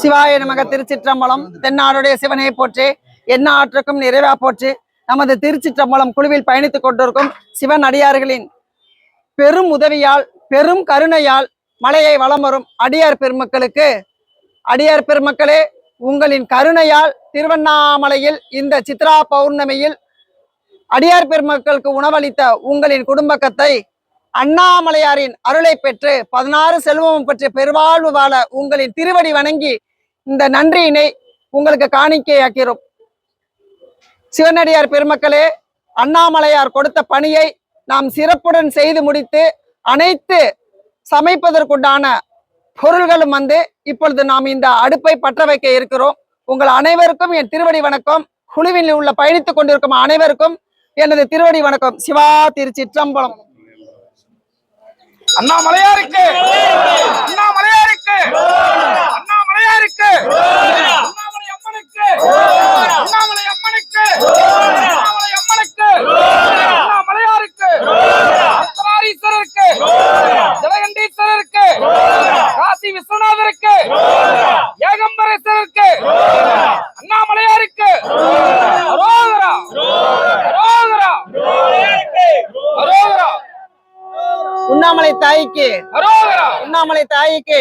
சிவாய நமக. திருச்சிற்றம்பலம். தென்னாடுடைய சிவனை போற்றி, என்ன ஆற்றுக்கும் நிறைவா போற்றி. நமது திருச்சிற்றம்பலம் குழுவில் பயணித்துக் கொண்டிருக்கும் சிவன் அடியார்களின் பெரும் உதவியால், பெரும் கருணையால் மலையை வலம் வரும் அடியார் பெருமக்களுக்கு, அடியார் பெருமக்களே, உங்களின் கருணையால் திருவண்ணாமலையில் இந்த சித்ரா பௌர்ணமியில் அடியார் பெருமக்களுக்கு உணவளித்த உங்களின் குடும்பத்தை அண்ணாமலையாரின் அருளை பெற்று 16 செல்வமும் பெற்று பெருவாழ்வு வாழ உங்களின் திருவடி வணங்கி இந்த நன்றியினை உங்களுக்கு காணிக்கையாக்கிறோம். சிவனடியார் பெருமக்களே, அண்ணாமலையார் கொடுத்த பணியை நாம் சிறப்புடன் செய்து முடித்து அனைத்து சமைப்பதற்குண்டான பொருள்களும் இப்பொழுது நாம் இந்த அடுப்பை பற்ற வைக்க இருக்கிறோம். உங்கள் அனைவருக்கும் என் திருவடி வணக்கம். குழுவில் உள்ள பயணித்துக் கொண்டிருக்கும் அனைவருக்கும் எனது திருவடி வணக்கம். சிவா திருச்சிற்றம்பலம். அண்ணாமலையாருக்கு, அண்ணாமலையாருக்கு, அண்ணாமலையாருக்கு, அண்ணாமலை அம்மனுக்கு, அண்ணாமலை அம்மனுக்கு, அண்ணாமலை அம்மனுக்கு, அண்ணாமலையாருக்கு, உத்தராரீஸ்வரருக்கு, ஜலகண்டீஸ்வரருக்கு, காசி விஸ்வநாதருக்கு, ஏகம்பரேஸ்வரருக்கு, அண்ணாமலையாருக்கு அரோகரா, அரோகரா, அரோகரா. உண்ணாமலை தாய்க்கு, உண்ணாமலை தாய்க்கு,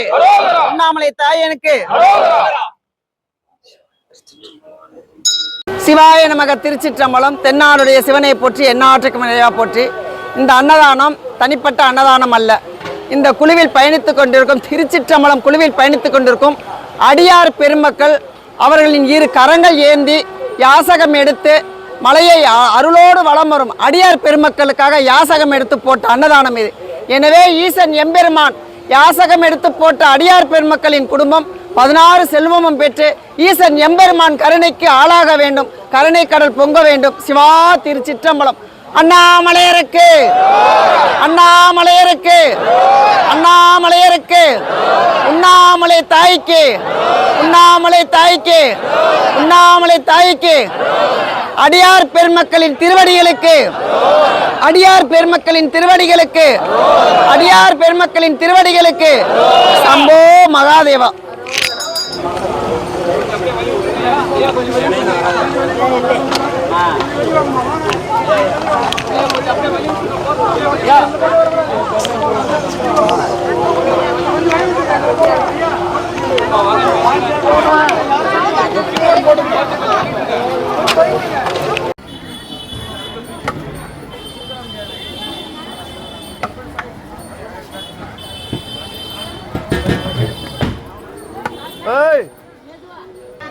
உண்ணாமலை தாயனுக்கு. சிவாய நமக. திருச்சிற்றம்பலம். தென்னாடுடைய சிவனை போற்றி, எந்நாட்டுக்கும் நிறைவா போற்றி. இந்த அன்னதானம் தனிப்பட்ட அன்னதானம் அல்ல. இந்த குழுவில் பயணித்துக் கொண்டிருக்கும், திருச்சிற்றம்பலம் குழுவில் பயணித்துக் கொண்டிருக்கும் அடியார் பெருமக்கள் அவர்களின் இரு கரங்கள் ஏந்தி யாசகம் எடுத்து மலையை அருளோடு வலம் வரும் அடியார் பெருமக்களுக்காக யாசகம் எடுத்து போட்ட அன்னதானம் இது. எனவே ஈசன் எம்பெருமான் யாசகம் எடுத்து போட்ட அடியார் பெருமக்களின் குடும்பம் 16 செல்வமும் பெற்று ஈசன் எம்பெருமான் கருணைக்கு ஆளாக வேண்டும், கருணை கடல் பொங்க வேண்டும். சிவா திருச்சிற்றம்பலம். அண்ணாமலையருக்கு, அண்ணாமலையருக்கு, அண்ணாமலையருக்கு, உண்ணாமலை தாய்க்கு, உண்ணாமலை தாய்க்கு, உண்ணாமலை தாய்க்கு. அடியார் பெருமக்களின் திருவடிகளுக்கு, அடியார் பெருமக்களின் திருவடிகளுக்கு, அடியார் பெருமக்களின் திருவடிகளுக்கு. சம்போ மகாதேவா.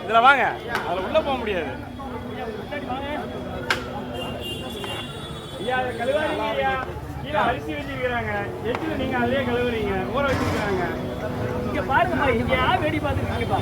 இதுல வாங்க, அதுல உள்ள போக முடியாது. கீழே அரிசி வச்சிருக்கிறாங்க, எச்சில நீங்க அதிலே கழுவுறீங்க, ஊற வச்சிருக்கிறாங்க. இங்க பாருங்கம்மா, இங்க யார் வேடி பார்த்துருக்கீங்கப்பா.